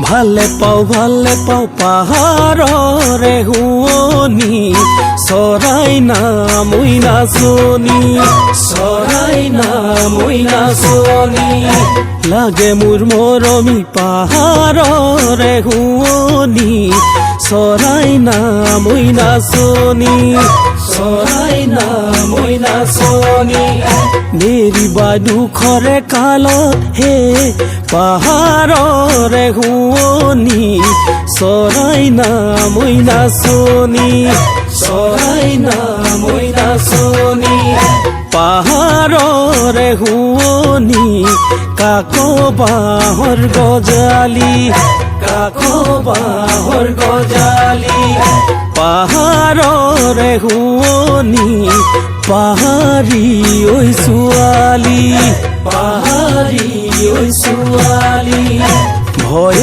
ভালে পাও পাহাড়রে হুঁৱনি চৰাই নামই নাচনি চৰাই নামই নাচনি লাগে মোৰ মৰমী পাহাড়রে হুঁৱনি চৰাই নামই নাচনি চৰাই নামই নাচনি নেৰিবা দুখৰে কালত হে পাহাড়রে হুঁৱনি চৰাই নামই নাচনি চৰাই নামই নাচনি পাহাড়রে হুঁৱনি কাকো বাঁহৰ গজালি কাকো বাঁহৰ গজালি পাহাড়রে হুঁৱনি পাহাড়ী ঐ ছোৱালী পাহাড়ী ঐ ছোৱালী ভয়